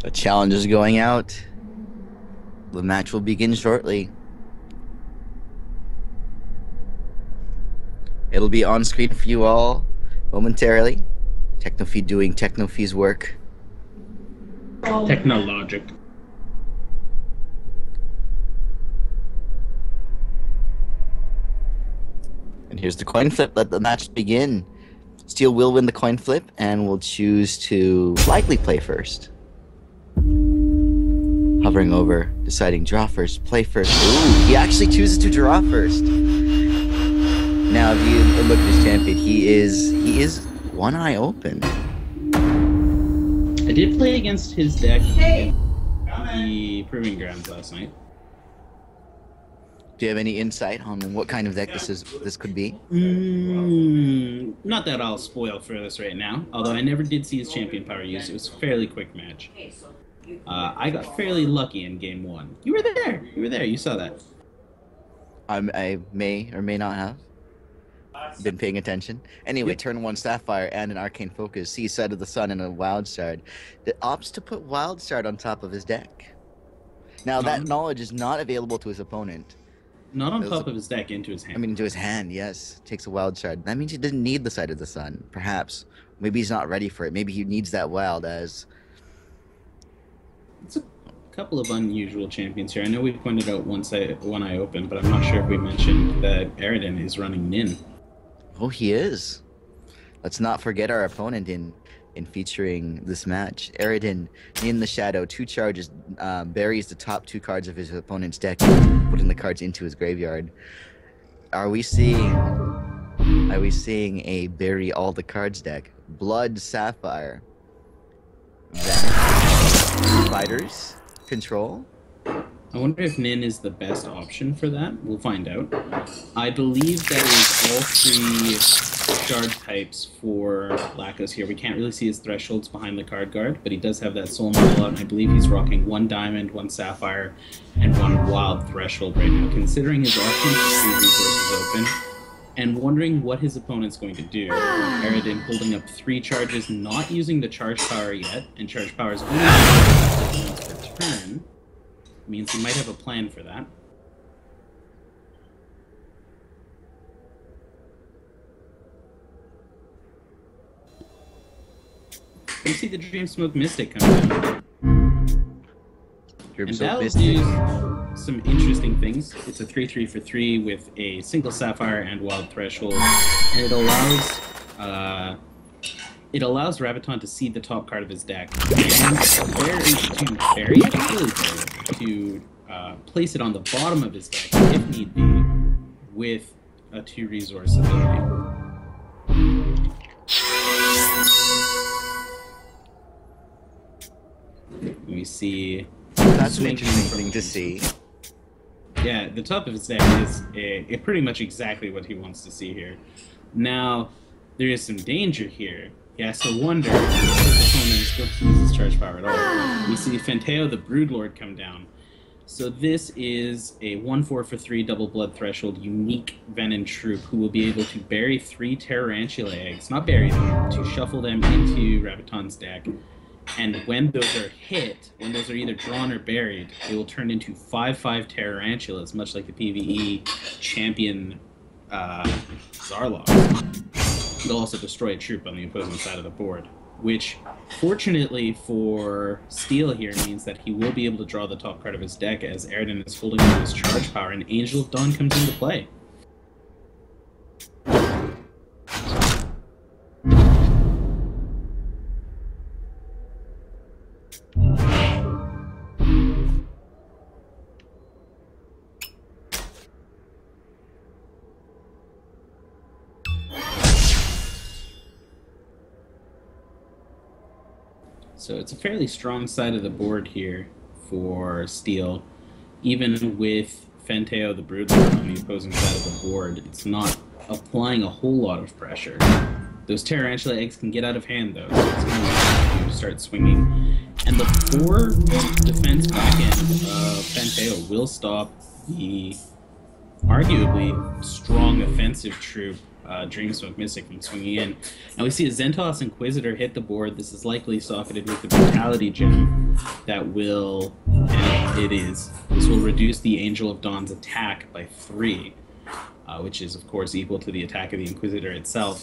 The challenge is going out. The match will begin shortly. It'll be on screen for you all momentarily. Technophy doing Technophy's work. Technologic. And here's the coin flip. Let the match begin. Steel will win the coin flip and will choose to likely play first. Hovering over, deciding draw first, play first. Ooh, he actually chooses to draw first. Now, if you look at his champion, he is one eye open. I did play against his deck in the Proving Grounds last night. Do you have any insight on what kind of deck this could be? Not that I'll spoil for this right now, although I never did see his champion power used. It was a fairly quick match. I got fairly lucky in game one. You were there. You were there. You saw that. I may or may not have been paying attention. Anyway, Yep. turn one Sapphire and an Arcane Focus, sees Side of the Sun and a Wild Shard. That opts to put Wild Shard on top of his deck. Now, that knowledge is not available to his opponent. Not on top of his deck, into his hand. I mean, into his hand, yes. Takes a Wild Shard. That means he doesn't need the Side of the Sun, perhaps. Maybe he's not ready for it. Maybe he needs that Wild as... It's a couple of unusual champions here. I know we pointed out one eye open, but I'm not sure if we mentioned that Aridin is running Nin. Oh, he is. Let's not forget our opponent in featuring this match. Aridin, in the shadow, 2 charges, buries the top 2 cards of his opponent's deck, putting the cards into his graveyard. Are we seeing a bury all the cards deck? Blood Sapphire. Vanish. Fighters. Control. I wonder if Nin is the best option for that. We'll find out. I believe that is all 3 shard types for Lacos here. We can't really see his thresholds behind the card guard, but he does have that soul model out, and I believe he's rocking 1 diamond, 1 sapphire, and 1 wild threshold right now. Considering his options, 3 resources open, and wondering what his opponent's going to do. Aridin holding up 3 charges, not using the charge power yet, and charge power is only once per turn. Means he might have a plan for that. You see the Dream Smoke Mystic coming down. And that'll do some interesting things. It's a 3/3 for 3 with a single Sapphire and Wild Threshold, and it allows Rabaton to see the top card of his deck and to place it on the bottom of his deck if need be with a 2 resource ability. We see that's an interesting thing to see. Yeah, the top of his deck is pretty much exactly what he wants to see here. Now, there is some danger here. He has to wonder if his opponent is going to use his charge power at all. We see Fanteo the Broodlord come down. So this is a 1/4 for 3 double blood threshold unique Venom troop who will be able to bury 3 Tarantula eggs, not bury them, to shuffle them into Rabaton's deck. And when those are hit, when those are either drawn or buried, they will turn into 5/5 Tarantulas, much like the PvE champion Zarlok. They'll also destroy a troop on the opposing side of the board, which, fortunately for Steel here, means that he will be able to draw the top card of his deck as Aridin is holding on his charge power, and Angel of Dawn comes into play. So it's a fairly strong side of the board here for Steel. Even with Fanteo the Broodlord on the opposing side of the board, it's not applying a whole lot of pressure. Those Tarantula eggs can get out of hand though, so it's going to have to start swinging. And the 4 defense back end of Fanteo will stop the arguably strong offensive troop Dreamsmoke Mystic from swinging in. And we see a Zentos Inquisitor hit the board. This is likely socketed with the Brutality Gem that will, and it is, this will reduce the Angel of Dawn's attack by 3, which is, of course, equal to the attack of the Inquisitor itself,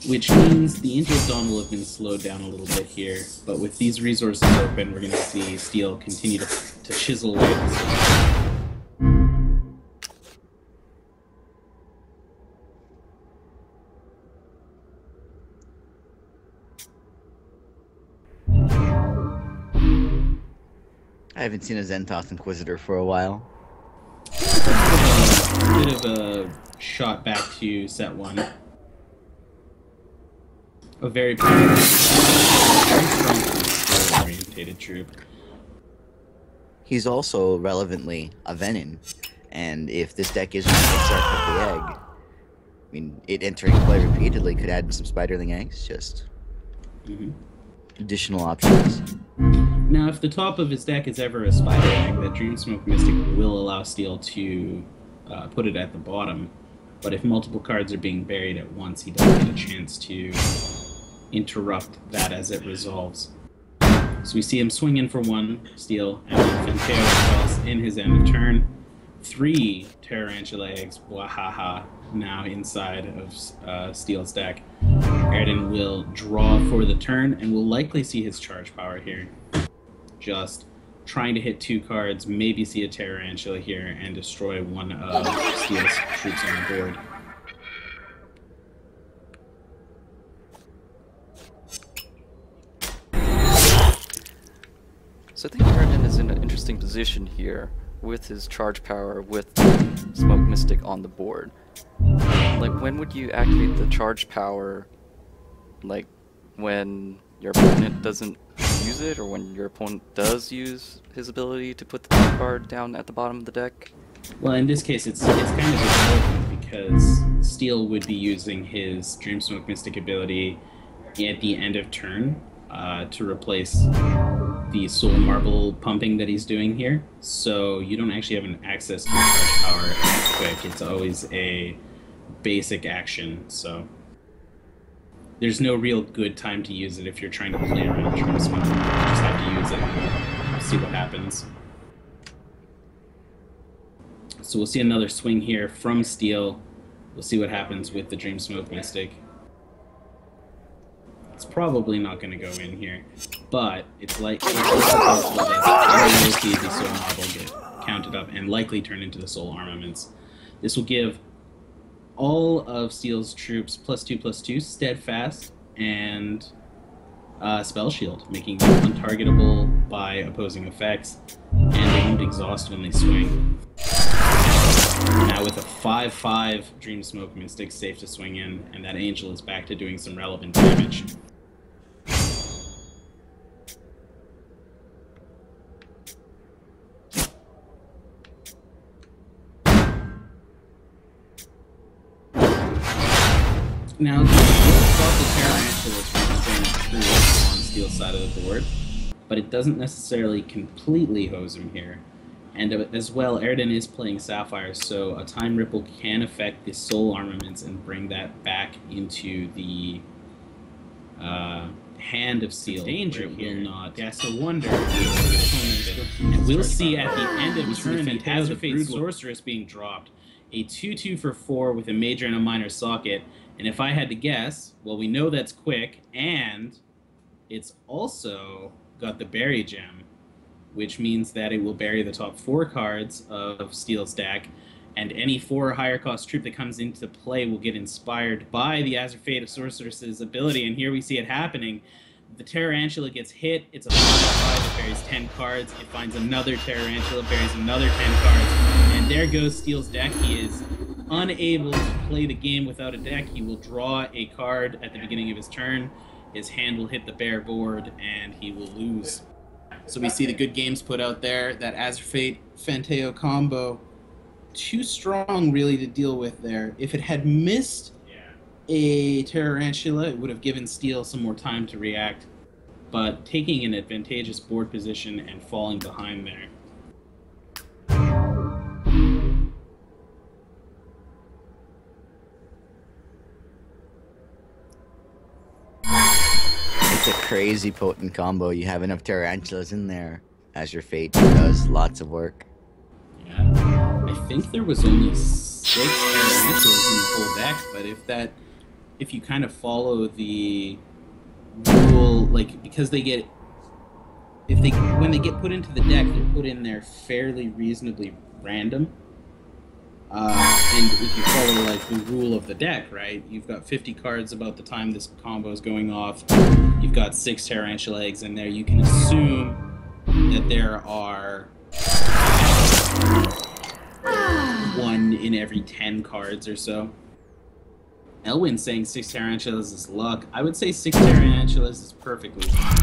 which means the Angel of Dawn will have been slowed down a little bit here. But with these resources open, we're going to see Steel continue to chisel away at this. I haven't seen a Zentos Inquisitor for a while. A bit of a shot back to set 1. A very powerful, very strong orientated troop. He's also relevantly a Venom, and if this deck is one that starts with the egg, I mean, it entering play repeatedly could add some Spiderling eggs, just additional options. Now, if the top of his deck is ever a Spider Egg, that Dreamsmoke Mystic will allow Steel to put it at the bottom. But if multiple cards are being buried at once, he doesn't get a chance to interrupt that as it resolves. So we see him swing in for 1 Steel, and then Fanteo toss in his end of turn. 3 Tarantula eggs, wahaha, now inside of Steel's deck. Airden will draw for the turn, and will likely see his charge power here. Just trying to hit 2 cards, maybe see a Tarantula here, and destroy one of Steel's troops on the board. So I think Airden is in an interesting position here with his charge power with Smoke Mystic on the board. Like, when would you activate the charge power? Like, when your opponent doesn't use it, or when your opponent does use his ability to put the top card down at the bottom of the deck? Well, in this case, it's kind of irrelevant because Steel would be using his Dreamsmoke Mystic ability at the end of turn to replace the Soul Marble pumping that he's doing here. So you don't actually have an access to charge power as quick. It's always a basic action, so there's no real good time to use it if you're trying to play around Dreamsmoke. You just have to use it and see what happens. So we'll see another swing here from Steel. We'll see what happens with the Dreamsmoke Mystic. It's probably not going to go in here, but it's like it's possible that we'll see the Soul Marble get counted up and likely turn into the Soul Armaments. This will give all of Steel's troops +2/+2 Steadfast and Spell Shield, making them untargetable by opposing effects, and they won't exhaust when they swing. Now with a 5/5 Dreamsmoke Mystic, safe to swing in, and that Angel is back to doing some relevant damage. Now, this will stop the Tarantulas from swinging through on Steel's side of the board, but it doesn't necessarily completely hose him here. And as well, Airden is playing Sapphire, so a Time Ripple can affect the Soul Armaments and bring that back into the hand of Steel. Danger will not guess a wonder. And we'll see at the end of turn the Azure Sorceress being dropped. A 2/2 for 4 with a major and a minor socket. And if I had to guess, well, we know that's quick, and it's also got the Bury Gem, which means that it will bury the top 4 cards of Steel's deck, and any 4 or higher cost troop that comes into play will get inspired by the Azure Fate of Sorceress's ability, and here we see it happening. The Tarantula gets hit, it's a 5/5, it buries 10 cards, it finds another Tarantula, buries another 10 cards, and there goes Steel's deck. He is unable to play the game without a deck. He will draw a card at the beginning of his turn, his hand will hit the bare board, and he will lose. So we see the good games put out there, that Azure Fate Fanteo combo, too strong really to deal with there. If it had missed a Tarantula, it would have given Steel some more time to react, but taking an advantageous board position and falling behind there. It's a crazy potent combo. You have enough tarantulas in there. As your fate does lots of work. Yeah. I think there was only 6 tarantulas in the whole deck, but if you kind of follow the rule, like, because when they get put into the deck, they're put in there fairly reasonably random. And if you follow like the rule of the deck, right, you've got 50 cards about the time this combo is going off. You've got 6 tarantula eggs in there. You can assume that there are 1 in every 10 cards or so. Elwin saying 6 tarantulas is luck. I would say 6 tarantulas is perfectly fine.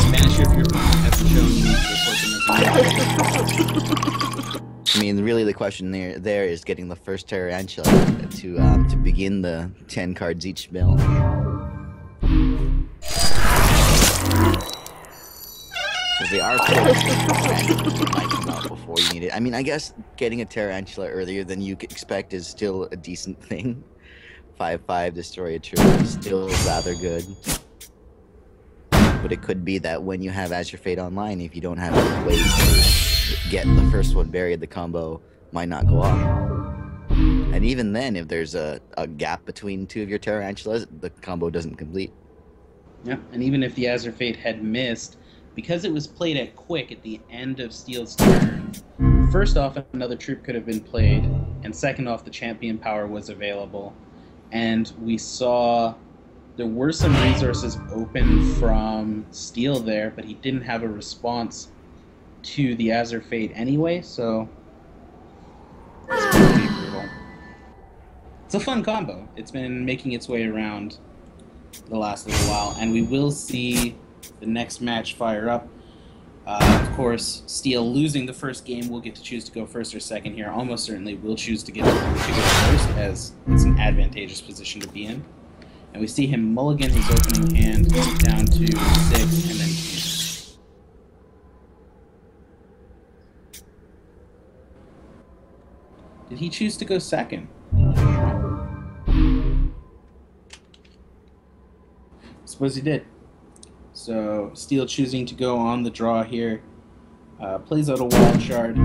Spanish if your opponent hasn't shown you to report them as I mean, really, the question there is getting the first tarantula to begin the 10 cards each mill. Because they are close, it might come out before you need it. I mean, I guess getting a tarantula earlier than you could expect is still a decent thing. 5/5 destroy a troop is still rather good. But it could be that when you have Azure Fate online, if you don't have any ways to get the first one buried, the combo might not go off. And even then, if there's a gap between 2 of your tarantulas, the combo doesn't complete. Yeah, and even if the Azure Fate had missed, because it was played at quick at the end of Steel's turn, first off, another troop could have been played, and second off, the champion power was available. And we saw there were some resources open from Steel there, but he didn't have a response to the Azure Fate anyway, so it's pretty brutal. It's a fun combo. It's been making its way around the last little while, and we will see the next match fire up. Of course, Steel losing the first game will get to choose to go first or second here. Almost certainly will choose to go first, as it's an advantageous position to be in. And we see him mulligan his opening hand down to 6, and then did he choose to go second? Suppose he did. So Steel choosing to go on the draw here. Plays out a wild shard.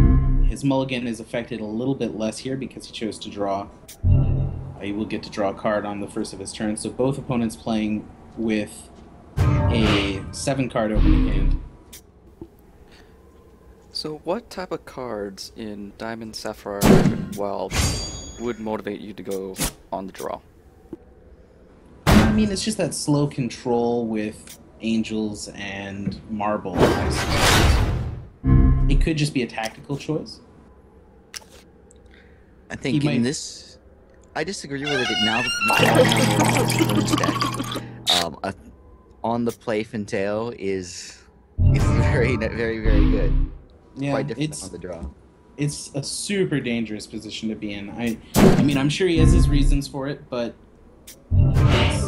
His mulligan is affected a little bit less here because he chose to draw. He will get to draw a card on the first of his turn. So both opponents playing with a 7-card opening hand. So what type of cards in Diamond, Sapphire, and Wild would motivate you to go on the draw? I mean, it's just that slow control with Angels and Marble, I suppose. It could just be a tactical choice. I think in this, I disagree with it now. A on-the-play Finteo is very, very, very good. Yeah, quite different on the draw. It's a super dangerous position to be in. I mean, I'm sure he has his reasons for it, but it's,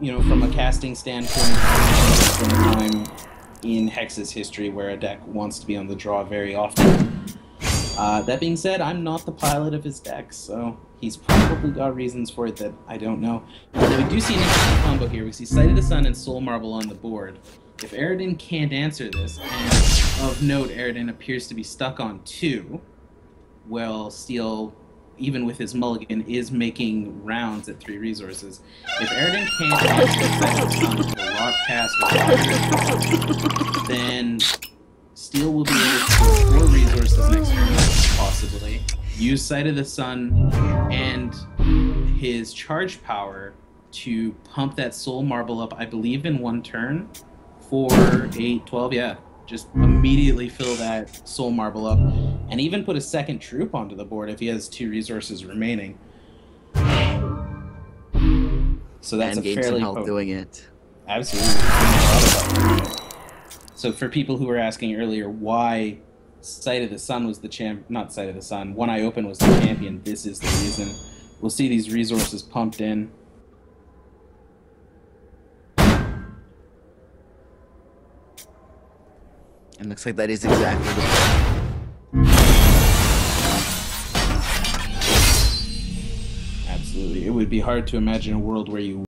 you know, from a casting standpoint, from the time in Hex's history where a deck wants to be on the draw very often. That being said, I'm not the pilot of his deck, so he's probably got reasons for it that I don't know. Now, we do see an interesting combo here. We see Sight of the Sun and Soul Marble on the board. If Aridin can't answer this, and of note, Aridin appears to be stuck on 2, well, Steel, even with his mulligan, is making rounds at 3 resources. If Aridin can't answer Sight of the Sun with a lock cast or then Steel will be able to go 4 resources next turn, possibly. Use Sight of the Sun and his charge power to pump that Soul Marble up, I believe, in 1 turn. 4, 8, 12, yeah. Just immediately fill that Soul Marble up, and even put a second troop onto the board if he has 2 resources remaining. So that's and a fairly some help doing it. Absolutely. So for people who were asking earlier why Sight of the Sun was the not Sight of the Sun, One Eye Open was the champion, this is the reason. We'll see these resources pumped in. And looks like that is exactly the Absolutely. It would be hard to imagine a world where you